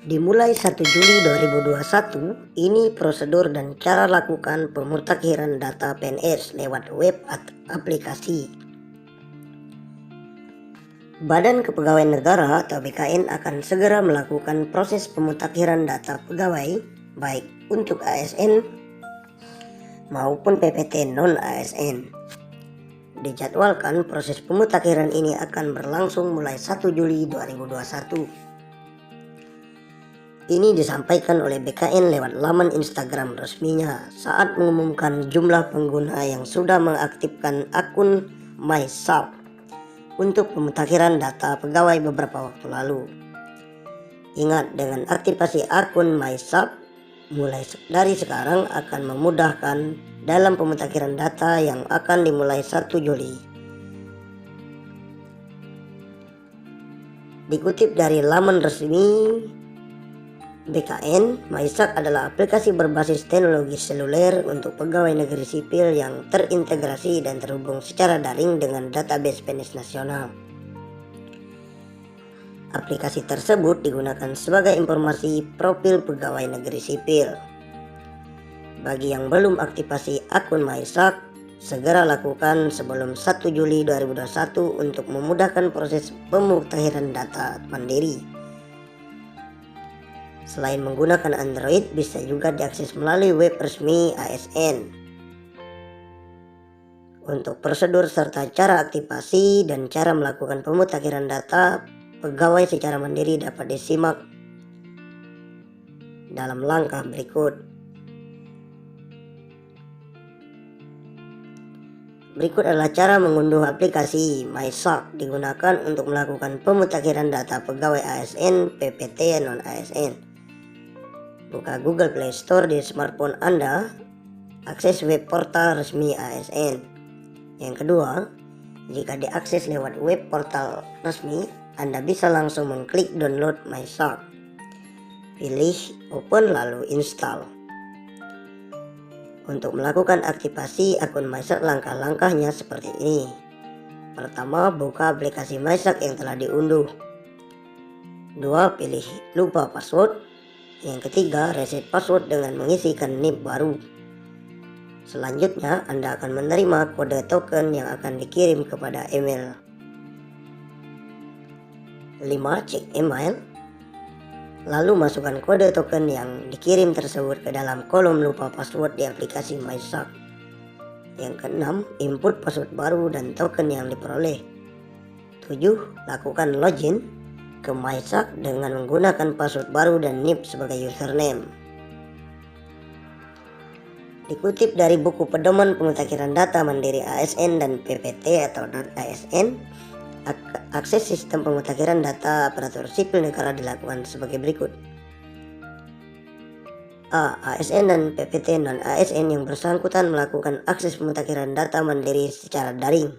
Dimulai 1 Juli 2021, ini prosedur dan cara lakukan pemutakhiran data PNS lewat web atau aplikasi. Badan Kepegawaian Negara atau BKN akan segera melakukan proses pemutakhiran data pegawai baik untuk ASN maupun PPT non-ASN. Dijadwalkan proses pemutakhiran ini akan berlangsung mulai 1 Juli 2021. Ini disampaikan oleh BKN lewat laman Instagram resminya saat mengumumkan jumlah pengguna yang sudah mengaktifkan akun MySAP untuk pemutakhiran data pegawai beberapa waktu lalu. Ingat, dengan aktivasi akun MySAP mulai dari sekarang akan memudahkan dalam pemutakhiran data yang akan dimulai 1 Juli. Dikutip dari laman resmi BKN, MySAP adalah aplikasi berbasis teknologi seluler untuk pegawai negeri sipil yang terintegrasi dan terhubung secara daring dengan database PNS nasional. Aplikasi tersebut digunakan sebagai informasi profil pegawai negeri sipil. Bagi yang belum aktifasi akun MySAP, segera lakukan sebelum 1 Juli 2021 untuk memudahkan proses pemutakhiran data mandiri. Selain menggunakan Android, bisa juga diakses melalui web resmi ASN. Untuk prosedur serta cara aktivasi dan cara melakukan pemutakhiran data pegawai secara mandiri dapat disimak dalam langkah berikut. Berikut adalah cara mengunduh aplikasi MySAP digunakan untuk melakukan pemutakhiran data pegawai ASN, PPT, non-ASN. Buka Google Play Store di smartphone Anda, akses web portal resmi ASN. Yang kedua, jika diakses lewat web portal resmi, Anda bisa langsung mengklik download MySAP. Pilih open lalu install. Untuk melakukan aktivasi akun MySAP, langkah-langkahnya seperti ini. Pertama, buka aplikasi MySAP yang telah diunduh. 2. Pilih lupa password. Yang ketiga, reset password dengan mengisikan NIP baru. Selanjutnya, Anda akan menerima kode token yang akan dikirim kepada email. 5. Cek email. Lalu masukkan kode token yang dikirim tersebut ke dalam kolom lupa password di aplikasi MySAP. Yang keenam, input password baru dan token yang diperoleh. 7. Lakukan login ke MySAP dengan menggunakan password baru dan NIP sebagai username. Dikutip dari buku pedoman pemutakhiran data mandiri ASN dan PPT atau non-ASN, akses sistem pemutakhiran data aparatur sipil negara dilakukan sebagai berikut. A. ASN dan PPT non-ASN yang bersangkutan melakukan akses pemutakhiran data mandiri secara daring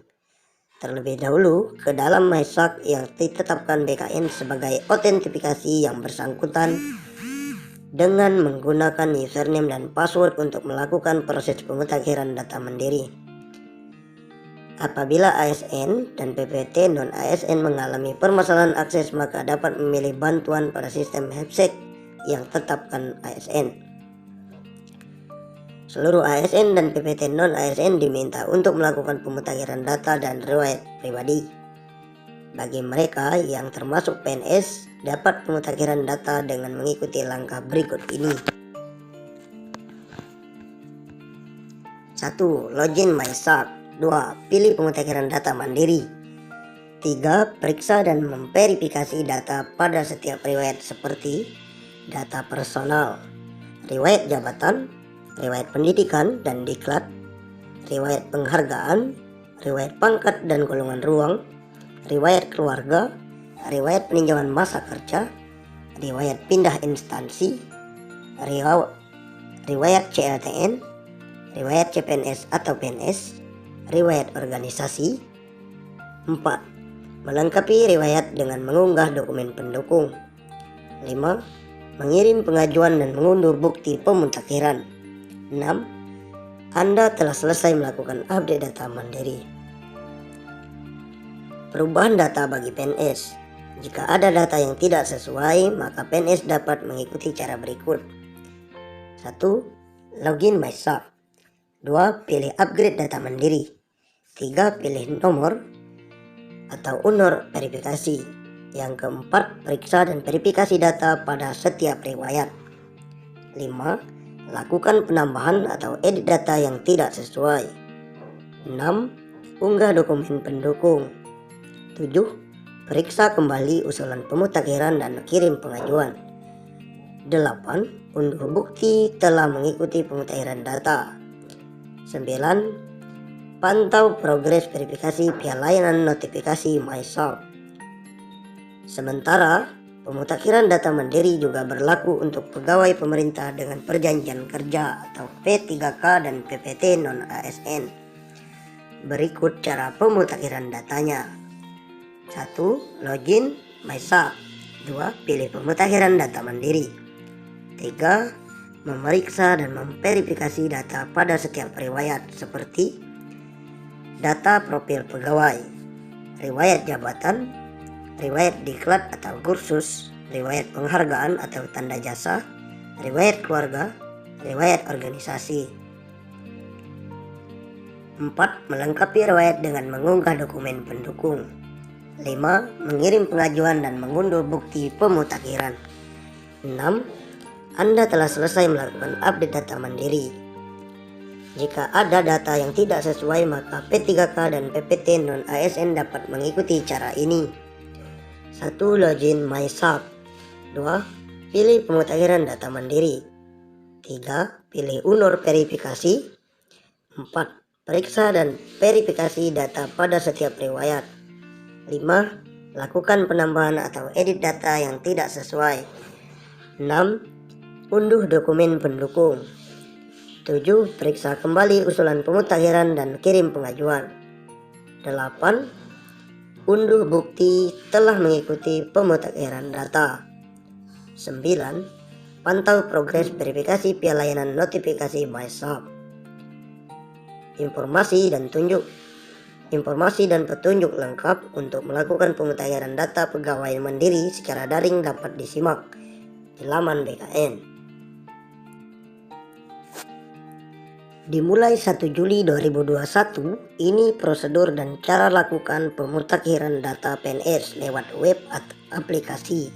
terlebih dahulu ke dalam MySAP yang ditetapkan BKN sebagai autentifikasi yang bersangkutan dengan menggunakan username dan password untuk melakukan proses pemutakhiran data mandiri. Apabila ASN dan PPT non-ASN mengalami permasalahan akses, maka dapat memilih bantuan pada sistem HEPSEC yang tetapkan ASN. Seluruh ASN dan PPT non-ASN diminta untuk melakukan pemutakhiran data dan riwayat pribadi. Bagi mereka yang termasuk PNS, dapat pemutakhiran data dengan mengikuti langkah berikut ini. 1. Login MySAP. 2. Pilih pemutakhiran data mandiri. 3. Periksa dan memverifikasi data pada setiap riwayat seperti data personal, riwayat jabatan, riwayat pendidikan dan diklat, riwayat penghargaan, riwayat pangkat dan golongan ruang, riwayat keluarga, riwayat peninjauan masa kerja, riwayat pindah instansi, riwayat CLTN, riwayat CPNS atau PNS, riwayat organisasi. 4. Melengkapi riwayat dengan mengunggah dokumen pendukung. 5. Mengirim pengajuan dan mengunduh bukti pemutakhiran. 6. Anda telah selesai melakukan update data mandiri. Perubahan data bagi PNS. Jika ada data yang tidak sesuai, maka PNS dapat mengikuti cara berikut. 1. Login MySAP. 2. Pilih upgrade data mandiri. 3. Pilih nomor atau UNOR verifikasi. Yang keempat, periksa dan verifikasi data pada setiap riwayat. 5. Lakukan penambahan atau edit data yang tidak sesuai. 6. Unggah dokumen pendukung. 7. Periksa kembali usulan pemutakhiran dan kirim pengajuan. 8. Unduh bukti telah mengikuti pemutakhiran data. 9. Pantau progres verifikasi via layanan notifikasi MySAP. Sementara, pemutakhiran data mandiri juga berlaku untuk pegawai pemerintah dengan perjanjian kerja atau P3K dan PPT non-ASN. Berikut cara pemutakhiran datanya. 1. Login MySAP. 2. Pilih pemutakhiran data mandiri. 3. Memeriksa dan memverifikasi data pada setiap riwayat seperti data profil pegawai, riwayat jabatan, riwayat diklat atau kursus, riwayat penghargaan atau tanda jasa, riwayat keluarga, riwayat organisasi. 4. Melengkapi riwayat dengan mengunggah dokumen pendukung. 5. Mengirim pengajuan dan mengunduh bukti pemutakhiran. 6. Anda telah selesai melakukan update data mandiri. Jika ada data yang tidak sesuai, maka P3K dan PPT non-ASN dapat mengikuti cara ini. 1. Login MySAP. 2. Pilih pemutakhiran data mandiri. 3. Pilih UNOR verifikasi. 4. Periksa dan verifikasi data pada setiap riwayat. 5. Lakukan penambahan atau edit data yang tidak sesuai. 6. Unduh dokumen pendukung. 7. Periksa kembali usulan pemutakhiran dan kirim pengajuan. 8. Unduh bukti telah mengikuti pemutakhiran data. 9. Pantau progres verifikasi via layanan notifikasi MySAP. Informasi dan petunjuk lengkap untuk melakukan pemutakhiran data pegawai mandiri secara daring dapat disimak di laman BKN. Dimulai 1 Juli 2021, ini prosedur dan cara lakukan pemutakhiran data PNS lewat web atau aplikasi.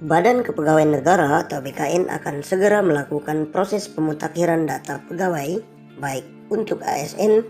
Badan Kepegawaian Negara atau BKN akan segera melakukan proses pemutakhiran data pegawai, baik untuk ASN